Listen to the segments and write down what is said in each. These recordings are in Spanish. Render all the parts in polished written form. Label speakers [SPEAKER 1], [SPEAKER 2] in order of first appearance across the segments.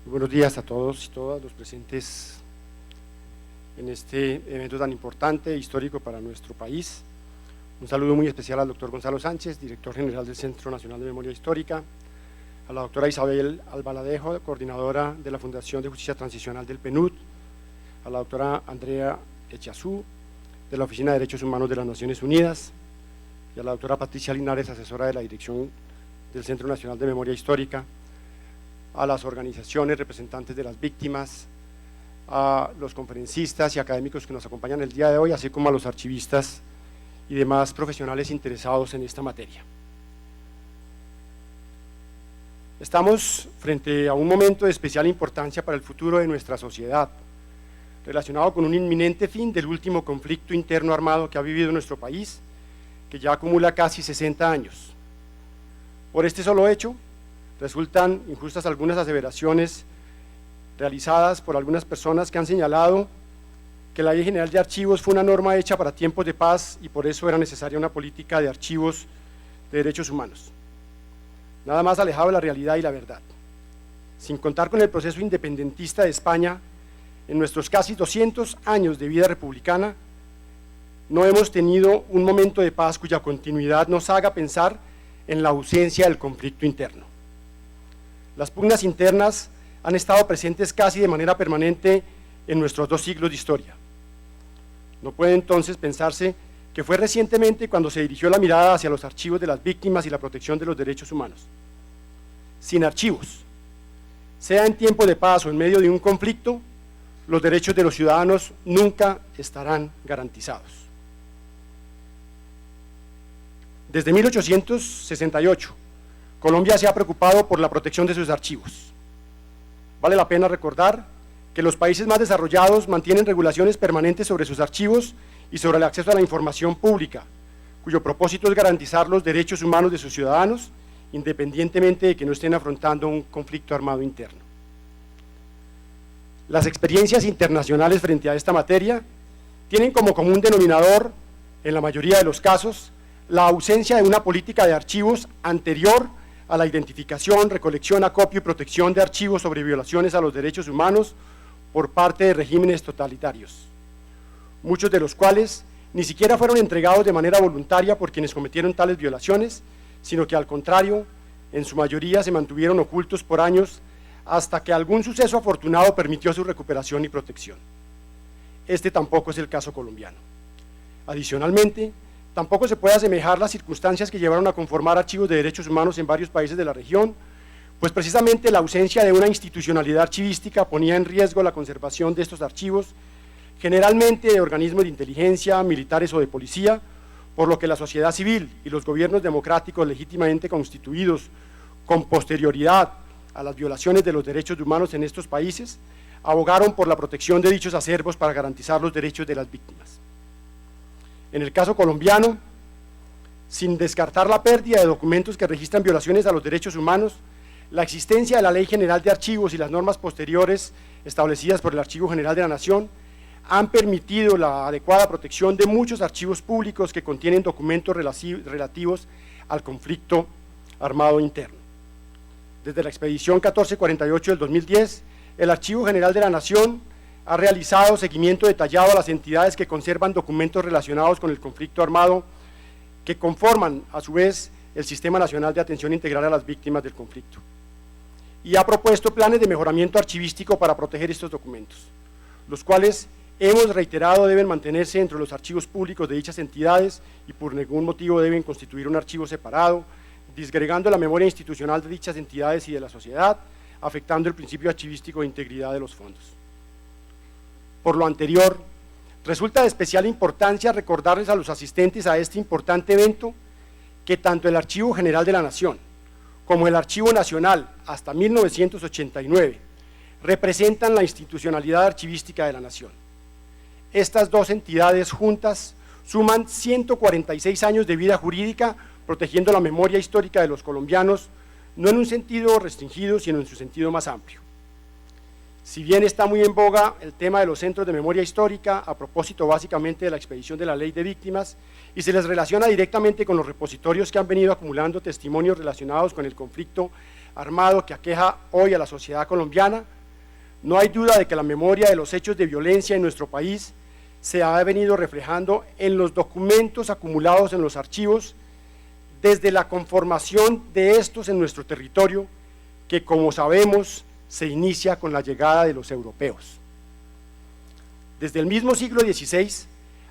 [SPEAKER 1] Muy buenos días a todos y todas los presentes en este evento tan importante e histórico para nuestro país. Un saludo muy especial al doctor Gonzalo Sánchez, director general del Centro Nacional de Memoria Histórica, a la doctora Isabel Albaladejo, coordinadora de la Fundación de Justicia Transicional del PNUD, a la doctora Andrea Echazú, de la Oficina de Derechos Humanos de las Naciones Unidas, y a la doctora Patricia Linares, asesora de la Dirección del Centro Nacional de Memoria Histórica, a las organizaciones representantes de las víctimas, a los conferencistas y académicos que nos acompañan el día de hoy, así como a los archivistas y demás profesionales interesados en esta materia. Estamos frente a un momento de especial importancia para el futuro de nuestra sociedad, relacionado con un inminente fin del último conflicto interno armado que ha vivido nuestro país, que ya acumula casi 60 años. Por este solo hecho, resultan injustas algunas aseveraciones realizadas por algunas personas que han señalado que la Ley General de Archivos fue una norma hecha para tiempos de paz y por eso era necesaria una política de archivos de derechos humanos. Nada más alejado de la realidad y la verdad. Sin contar con el proceso independentista de España, en nuestros casi 200 años de vida republicana, no hemos tenido un momento de paz cuya continuidad nos haga pensar en la ausencia del conflicto interno. Las pugnas internas han estado presentes casi de manera permanente en nuestros 2 siglos de historia. No puede entonces pensarse que fue recientemente cuando se dirigió la mirada hacia los archivos de las víctimas y la protección de los derechos humanos. Sin archivos, sea en tiempo de paz o en medio de un conflicto, los derechos de los ciudadanos nunca estarán garantizados. Desde 1868, Colombia se ha preocupado por la protección de sus archivos. Vale la pena recordar que los países más desarrollados mantienen regulaciones permanentes sobre sus archivos y sobre el acceso a la información pública, cuyo propósito es garantizar los derechos humanos de sus ciudadanos, independientemente de que no estén afrontando un conflicto armado interno. Las experiencias internacionales frente a esta materia tienen como común denominador, en la mayoría de los casos, la ausencia de una política de archivos anterior a la identificación, recolección, acopio y protección de archivos sobre violaciones a los derechos humanos por parte de regímenes totalitarios, muchos de los cuales ni siquiera fueron entregados de manera voluntaria por quienes cometieron tales violaciones, sino que al contrario, en su mayoría se mantuvieron ocultos por años hasta que algún suceso afortunado permitió su recuperación y protección. Este tampoco es el caso colombiano. Adicionalmente, tampoco se puede asemejar las circunstancias que llevaron a conformar archivos de derechos humanos en varios países de la región, pues precisamente la ausencia de una institucionalidad archivística ponía en riesgo la conservación de estos archivos, generalmente de organismos de inteligencia, militares o de policía, por lo que la sociedad civil y los gobiernos democráticos legítimamente constituidos con posterioridad a las violaciones de los derechos humanos en estos países, abogaron por la protección de dichos acervos para garantizar los derechos de las víctimas. En el caso colombiano, sin descartar la pérdida de documentos que registran violaciones a los derechos humanos, la existencia de la Ley General de Archivos y las normas posteriores establecidas por el Archivo General de la Nación han permitido la adecuada protección de muchos archivos públicos que contienen documentos relativos al conflicto armado interno. Desde la expedición 1448 del 2010, el Archivo General de la Nación ha realizado seguimiento detallado a las entidades que conservan documentos relacionados con el conflicto armado que conforman, a su vez, el Sistema Nacional de Atención Integral a las Víctimas del Conflicto, y ha propuesto planes de mejoramiento archivístico para proteger estos documentos, los cuales hemos reiterado deben mantenerse entre los archivos públicos de dichas entidades y por ningún motivo deben constituir un archivo separado, disgregando la memoria institucional de dichas entidades y de la sociedad, afectando el principio archivístico de integridad de los fondos. Por lo anterior, resulta de especial importancia recordarles a los asistentes a este importante evento que tanto el Archivo General de la Nación como el Archivo Nacional hasta 1989 representan la institucionalidad archivística de la Nación. Estas 2 entidades juntas suman 146 años de vida jurídica protegiendo la memoria histórica de los colombianos, no en un sentido restringido, sino en su sentido más amplio. Si bien está muy en boga el tema de los centros de memoria histórica, a propósito básicamente de la expedición de la Ley de Víctimas, y se les relaciona directamente con los repositorios que han venido acumulando testimonios relacionados con el conflicto armado que aqueja hoy a la sociedad colombiana, no hay duda de que la memoria de los hechos de violencia en nuestro país se ha venido reflejando en los documentos acumulados en los archivos desde la conformación de estos en nuestro territorio, que como sabemos se inicia con la llegada de los europeos. Desde el mismo siglo XVI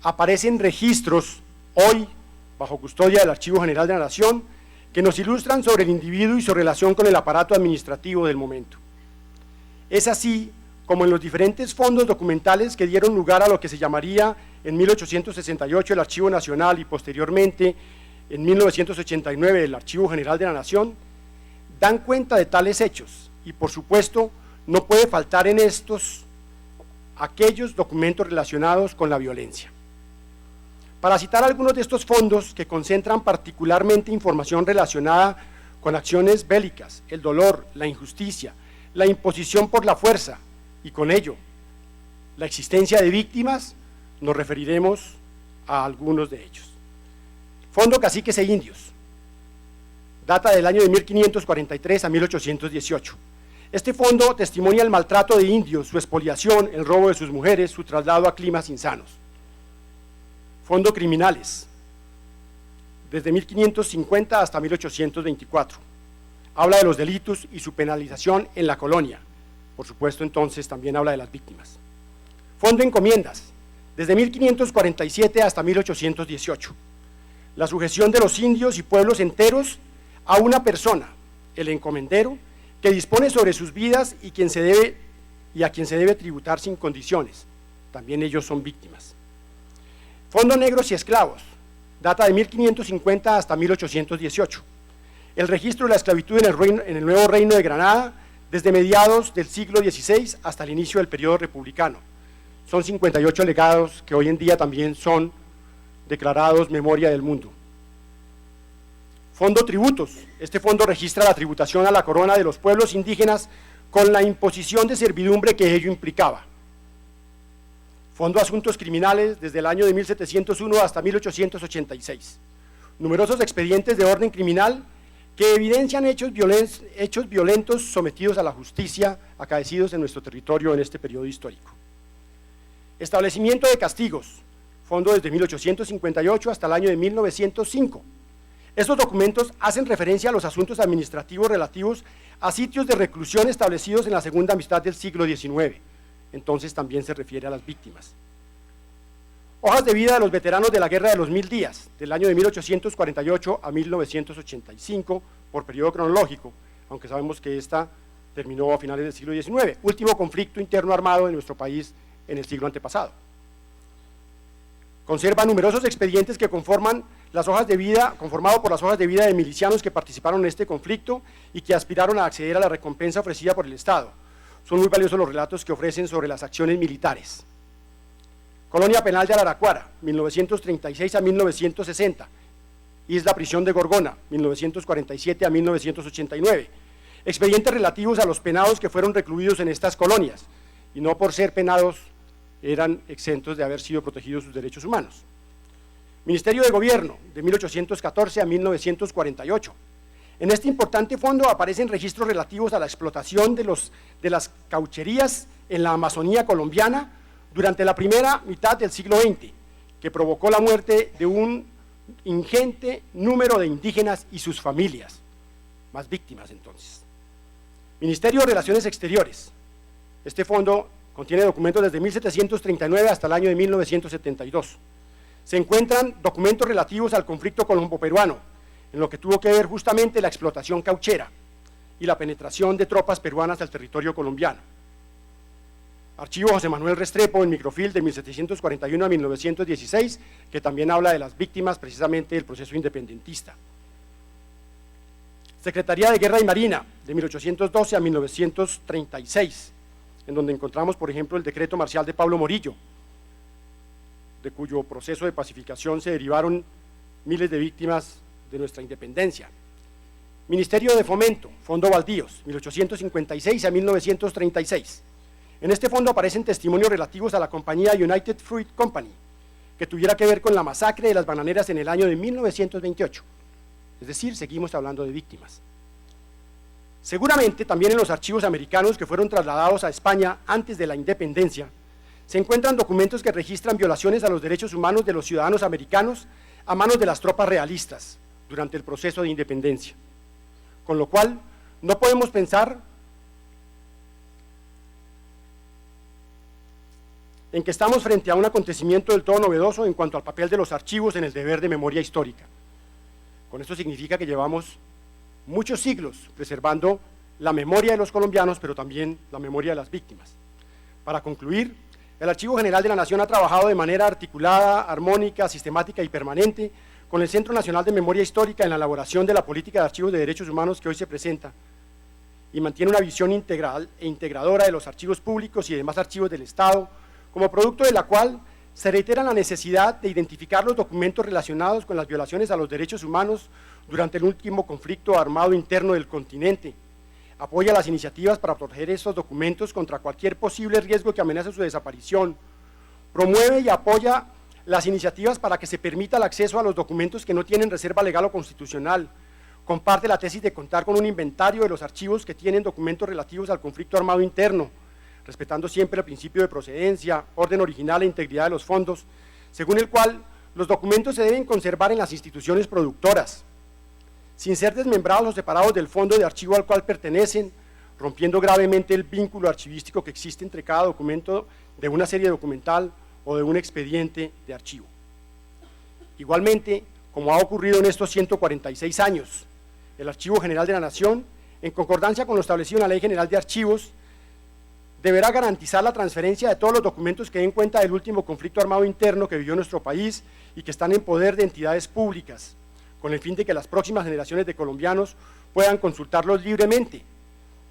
[SPEAKER 1] aparecen registros, hoy bajo custodia del Archivo General de la Nación, que nos ilustran sobre el individuo y su relación con el aparato administrativo del momento. Es así como en los diferentes fondos documentales que dieron lugar a lo que se llamaría en 1868 el Archivo Nacional y posteriormente en 1989 el Archivo General de la Nación, dan cuenta de tales hechos y por supuesto no puede faltar en estos aquellos documentos relacionados con la violencia. Para citar algunos de estos fondos que concentran particularmente información relacionada con acciones bélicas, el dolor, la injusticia, la imposición por la fuerza y con ello la existencia de víctimas, nos referiremos a algunos de ellos. Fondo Caciques e Indios, data del año de 1543 a 1818. Este fondo testimonia el maltrato de indios, su expoliación, el robo de sus mujeres, su traslado a climas insanos. Fondo Criminales, desde 1550 hasta 1824. Habla de los delitos y su penalización en la colonia. Por supuesto, entonces, también habla de las víctimas. Fondo Encomiendas, desde 1547 hasta 1818. La sujeción de los indios y pueblos enteros a una persona, el encomendero, que dispone sobre sus vidas y a quien se debe tributar sin condiciones. También ellos son víctimas. Fondo Negros y Esclavos, data de 1550 hasta 1818. El registro de la esclavitud en el nuevo reino de Granada desde mediados del siglo XVI hasta el inicio del periodo republicano. Son 58 legados que hoy en día también son declarados Memoria del Mundo. Fondo Tributos, este fondo registra la tributación a la corona de los pueblos indígenas con la imposición de servidumbre que ello implicaba. Fondo Asuntos Criminales, desde el año de 1701 hasta 1886. Numerosos expedientes de orden criminal que evidencian hechos violentos sometidos a la justicia acaecidos en nuestro territorio en este periodo histórico. Establecimiento de castigos, fondo desde 1858 hasta el año de 1905. Estos documentos hacen referencia a los asuntos administrativos relativos a sitios de reclusión establecidos en la segunda mitad del siglo XIX. Entonces también se refiere a las víctimas. Hojas de vida de los veteranos de la Guerra de los 1000 días, del año de 1848 a 1985, por periodo cronológico, aunque sabemos que esta terminó a finales del siglo XIX, último conflicto interno armado de nuestro país en el siglo antepasado. Conserva numerosos expedientes que conforman las hojas de vida, conformado por las hojas de vida de milicianos que participaron en este conflicto y que aspiraron a acceder a la recompensa ofrecida por el Estado. Son muy valiosos los relatos que ofrecen sobre las acciones militares. Colonia Penal de Araraquara, 1936 a 1960. Isla Prisión de Gorgona, 1947 a 1989. Expedientes relativos a los penados que fueron recluidos en estas colonias, y no por ser penados eran exentos de haber sido protegidos sus derechos humanos. Ministerio de Gobierno, de 1814 a 1948. En este importante fondo aparecen registros relativos a la explotación de las caucherías en la Amazonía colombiana durante la primera mitad del siglo XX, que provocó la muerte de un ingente número de indígenas y sus familias, más víctimas entonces. Ministerio de Relaciones Exteriores. Este fondo contiene documentos desde 1739 hasta el año de 1972. Se encuentran documentos relativos al conflicto colombo-peruano, en lo que tuvo que ver justamente la explotación cauchera y la penetración de tropas peruanas al territorio colombiano. Archivo José Manuel Restrepo en microfilm de 1741 a 1916, que también habla de las víctimas precisamente del proceso independentista. Secretaría de Guerra y Marina, de 1812 a 1936, en donde encontramos, por ejemplo, el decreto marcial de Pablo Morillo, de cuyo proceso de pacificación se derivaron miles de víctimas de nuestra independencia. Ministerio de Fomento, Fondo Baldíos, 1856 a 1936. En este fondo aparecen testimonios relativos a la compañía United Fruit Company, que tuviera que ver con la masacre de las bananeras en el año de 1928. Es decir, seguimos hablando de víctimas. Seguramente también en los archivos americanos que fueron trasladados a España antes de la independencia, se encuentran documentos que registran violaciones a los derechos humanos de los ciudadanos americanos a manos de las tropas realistas durante el proceso de independencia. Con lo cual, no podemos pensar en que estamos frente a un acontecimiento del todo novedoso en cuanto al papel de los archivos en el deber de memoria histórica. Con esto significa que llevamos muchos siglos preservando la memoria de los colombianos, pero también la memoria de las víctimas. Para concluir, el Archivo General de la Nación ha trabajado de manera articulada, armónica, sistemática y permanente con el Centro Nacional de Memoria Histórica en la elaboración de la política de archivos de derechos humanos que hoy se presenta, y mantiene una visión integral e integradora de los archivos públicos y demás archivos del Estado, como producto de la cual se reitera la necesidad de identificar los documentos relacionados con las violaciones a los derechos humanos durante el último conflicto armado interno del continente. Apoya las iniciativas para proteger estos documentos contra cualquier posible riesgo que amenace su desaparición. Promueve y apoya las iniciativas para que se permita el acceso a los documentos que no tienen reserva legal o constitucional. Comparte la tesis de contar con un inventario de los archivos que tienen documentos relativos al conflicto armado interno, respetando siempre el principio de procedencia, orden original e integridad de los fondos, según el cual los documentos se deben conservar en las instituciones productoras, sin ser desmembrados o separados del fondo de archivo al cual pertenecen, rompiendo gravemente el vínculo archivístico que existe entre cada documento de una serie documental o de un expediente de archivo. Igualmente, como ha ocurrido en estos 146 años, el Archivo General de la Nación, en concordancia con lo establecido en la Ley General de Archivos, deberá garantizar la transferencia de todos los documentos que den cuenta del último conflicto armado interno que vivió nuestro país y que están en poder de entidades públicas, con el fin de que las próximas generaciones de colombianos puedan consultarlos libremente,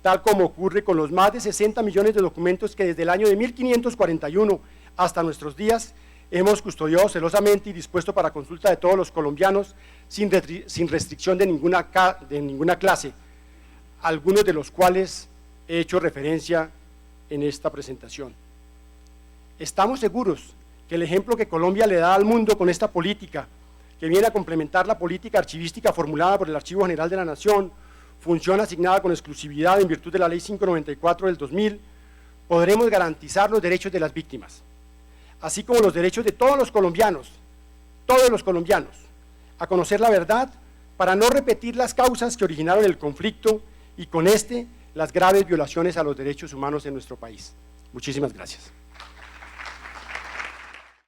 [SPEAKER 1] tal como ocurre con los más de 60 millones de documentos que desde el año de 1541 hasta nuestros días hemos custodiado celosamente y dispuesto para consulta de todos los colombianos sin restricción de ninguna clase, algunos de los cuales he hecho referencia en esta presentación. Estamos seguros que el ejemplo que Colombia le da al mundo con esta política, que viene a complementar la política archivística formulada por el Archivo General de la Nación, función asignada con exclusividad en virtud de la Ley 594 del 2000, podremos garantizar los derechos de las víctimas, así como los derechos de todos los colombianos, a conocer la verdad para no repetir las causas que originaron el conflicto y con las graves violaciones a los derechos humanos en nuestro país. Muchísimas gracias.